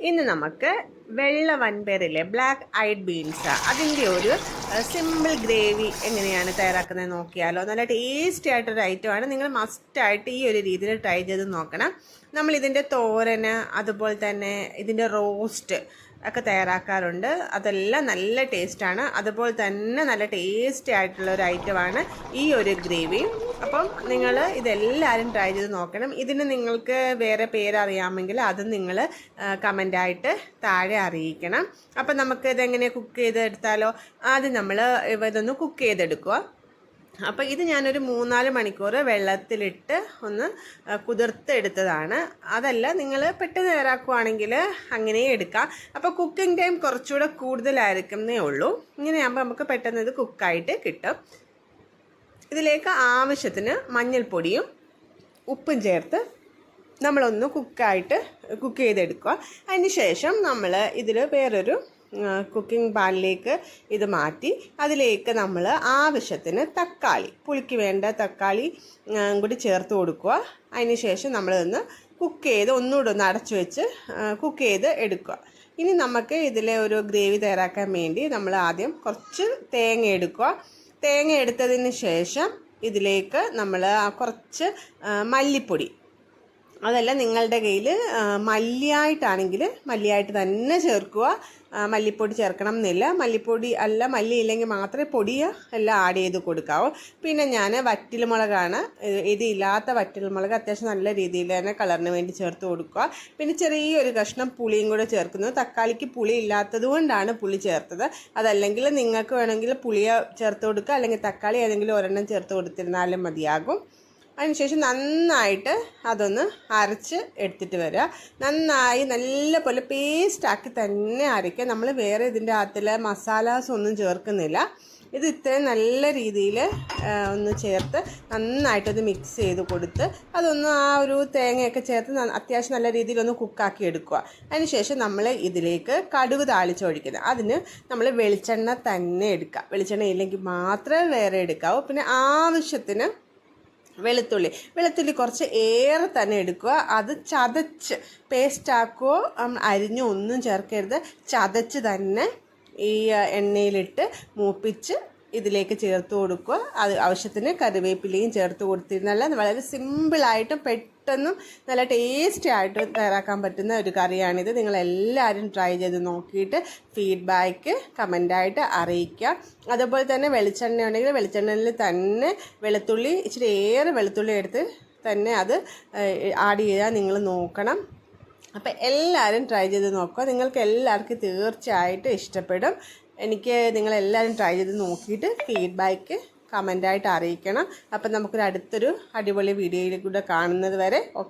ഇന്ന് നമുക്ക് വെള്ള വൻപയറില്ലേ, ബ്ലാക്ക് ഐഡ് ബീൻസ്, അതിൻ്റെ ഒരു സിമ്പിൾ ഗ്രേവി എങ്ങനെയാണ് തയ്യാറാക്കുന്നത് നോക്കിയാലോ. നല്ല ടേസ്റ്റി ആയിട്ടൊരു ഐറ്റമാണ്. നിങ്ങൾ മസ്റ്റായിട്ട് ഈ ഒരു രീതിയിൽ ട്രൈ ചെയ്ത് നോക്കണം. നമ്മളിതിൻ്റെ തോരന്, അതുപോലെ തന്നെ ഇതിൻ്റെ റോസ്റ്റ് ഒക്കെ തയ്യാറാക്കാറുണ്ട്. അതെല്ലാം നല്ല ടേസ്റ്റാണ്. അതുപോലെ തന്നെ നല്ല ടേസ്റ്റി ആയിട്ടുള്ള ഒരു ഐറ്റമാണ് ഈ ഒരു ഗ്രേവി. അപ്പം നിങ്ങൾ ഇതെല്ലാവരും ട്രൈ ചെയ്ത് നോക്കണം. ഇതിന് നിങ്ങൾക്ക് വേറെ പേരറിയാമെങ്കിൽ അത് നിങ്ങൾ കമൻ്റായിട്ട് താഴെ അറിയിക്കണം. അപ്പം നമുക്ക് ഇതെങ്ങനെ കുക്ക് ചെയ്തെടുത്താലോ. ആദ്യം നമ്മൾ ഇതൊന്ന് കുക്ക് ചെയ്തെടുക്കുക. അപ്പോൾ ഇത് ഞാനൊരു 3-4 മണിക്കൂർ വെള്ളത്തിലിട്ട് ഒന്ന് കുതിർത്തെടുത്തതാണ്. അതല്ല, നിങ്ങൾ പെട്ടെന്ന് തയ്യാറാക്കുകയാണെങ്കിൽ അങ്ങനെ എടുക്കാം. അപ്പോൾ കുക്കിംഗ് ടൈം കുറച്ചുകൂടെ കൂടുതലായിരിക്കുന്നേ ഉള്ളൂ. ഇങ്ങനെയാകുമ്പോൾ നമുക്ക് പെട്ടെന്ന് ഇത് കുക്കായിട്ട് കിട്ടും. ഇതിലേക്ക് ആവശ്യത്തിന് മഞ്ഞൾപ്പൊടിയും ഉപ്പും ചേർത്ത് നമ്മളൊന്ന് കുക്ക് ചെയ്തെടുക്കുക. അതിന് ശേഷം നമ്മൾ ഇതിൽ വേറൊരു കുക്കിംഗ് പാനിലേക്ക് ഇത് മാറ്റി അതിലേക്ക് നമ്മൾ ആവശ്യത്തിന് തക്കാളി, പുളിക്ക് വേണ്ട തക്കാളി കൂടി ചേർത്ത് കൊടുക്കുക. അതിന് ശേഷം നമ്മളിതൊന്ന് ഒന്നുകൂടെ ഒന്ന് അടച്ചു വെച്ച് കുക്ക് ചെയ്ത് എടുക്കുക. ഇനി നമുക്ക് ഇതിലെ ഒരു ഗ്രേവി തയ്യാറാക്കാൻ വേണ്ടി നമ്മൾ ആദ്യം കുറച്ച് തേങ്ങ എടുക്കുക. തേങ്ങ എടുത്തതിന് ശേഷം ഇതിലേക്ക് നമ്മൾ കുറച്ച് മല്ലിപ്പൊടി, അതല്ല നിങ്ങളുടെ കയ്യിൽ മല്ലിയായിട്ടാണെങ്കിൽ മല്ലിയായിട്ട് തന്നെ ചേർക്കുക. മല്ലിപ്പൊടി ചേർക്കണം എന്നില്ല. മല്ലിപ്പൊടി അല്ല, മല്ലി ഇല്ലെങ്കിൽ മാത്രമേ പൊടി എല്ലാം ആഡ് ചെയ്ത് കൊടുക്കാവൂ. പിന്നെ ഞാൻ വറ്റൽമുളകാണ്, ഇതില്ലാത്ത വറ്റൽമുളക് അത്യാവശ്യം നല്ല രീതിയിൽ തന്നെ കളറിന് വേണ്ടി ചേർത്ത് കൊടുക്കുക. പിന്നെ ചെറിയൊരു കഷ്ണം പുളിയും കൂടെ ചേർക്കുന്നത്. തക്കാളിക്ക് പുളി ഇല്ലാത്തത് കൊണ്ടാണ് പുളി ചേർത്തത്. അതല്ലെങ്കിൽ നിങ്ങൾക്ക് വേണമെങ്കിൽ പുളിയ ചേർത്ത് കൊടുക്കുക, അല്ലെങ്കിൽ തക്കാളി ഏതെങ്കിലും ഒരെണ്ണം ചേർത്ത് കൊടുത്തിരുന്നാലും മതിയാകും. അതിനുശേഷം നന്നായിട്ട് അതൊന്ന് അരച്ച് എടുത്തിട്ട് വരിക. നന്നായി നല്ലപോലെ പേസ്റ്റാക്കി തന്നെ അരയ്ക്കുക. നമ്മൾ വേറെ ഇതിൻ്റെ അകത്തിൽ മസാലാസ് ഒന്നും ചേർക്കുന്നില്ല. ഇത് ഇത്രയും നല്ല രീതിയിൽ ഒന്ന് ചേർത്ത് നന്നായിട്ടൊന്ന് മിക്സ് ചെയ്ത് കൊടുത്ത് അതൊന്ന് ആ ഒരു തേങ്ങയൊക്കെ ചേർത്ത് അത്യാവശ്യം നല്ല രീതിയിലൊന്ന് കുക്കാക്കി എടുക്കുക. അതിനുശേഷം നമ്മൾ ഇതിലേക്ക് കടുക് താളിച്ചൊഴിക്കുന്നത്. അതിന് നമ്മൾ വെളിച്ചെണ്ണ തന്നെ എടുക്കുക. വെളിച്ചെണ്ണ ഇല്ലെങ്കിൽ മാത്രമേ വേറെ എടുക്കാവൂ. പിന്നെ ആവശ്യത്തിന് വെളുത്തുള്ളി കുറച്ച് ഏറെ തന്നെ എടുക്കുക. അത് ചതച്ച് പേസ്റ്റാക്കുകയോ അരിഞ്ഞോ ഒന്നും ചേർക്കരുത്. ചതച്ച് തന്നെ ഈ എണ്ണയിലിട്ട് മൂപ്പിച്ച് ഇതിലേക്ക് ചേർത്ത് കൊടുക്കുക. അത് ആവശ്യത്തിന് കറിവേപ്പിലയും ചേർത്ത് കൊടുത്തിരുന്നാൽ വളരെ സിമ്പിളായിട്ടും പെട്ടെന്നും നല്ല ടേസ്റ്റി ആയിട്ട് തയ്യാറാക്കാൻ പറ്റുന്ന ഒരു കറിയാണിത്. നിങ്ങളെല്ലാവരും ട്രൈ ചെയ്ത് നോക്കിയിട്ട് ഫീഡ്ബാക്ക് കമൻ്റായിട്ട് അറിയിക്കുക. അതുപോലെ തന്നെ വെളിച്ചെണ്ണ ഉണ്ടെങ്കിൽ വെളിച്ചെണ്ണയിൽ തന്നെ ഇച്ചിരി ഏറെ വെളുത്തുള്ളി എടുത്ത് തന്നെ അത് ആഡ് ചെയ്യാൻ നിങ്ങൾ നോക്കണം. അപ്പോൾ എല്ലാവരും ട്രൈ ചെയ്ത് നോക്കുക. നിങ്ങൾക്ക് എല്ലാവർക്കും തീർച്ചയായിട്ടും ഇഷ്ടപ്പെടും. നിങ്ങളെല്ലാവരും ട്രൈ ചെയ്ത് നോക്കിയിട്ട് ഫീഡ്ബാക്ക് കമൻ്റായിട്ട് അറിയിക്കണം. അപ്പം നമുക്കൊരു അടുത്തൊരു അടിപൊളി വീഡിയോയിൽ കൂടെ കാണുന്നത് വരെ ഓക്കെ.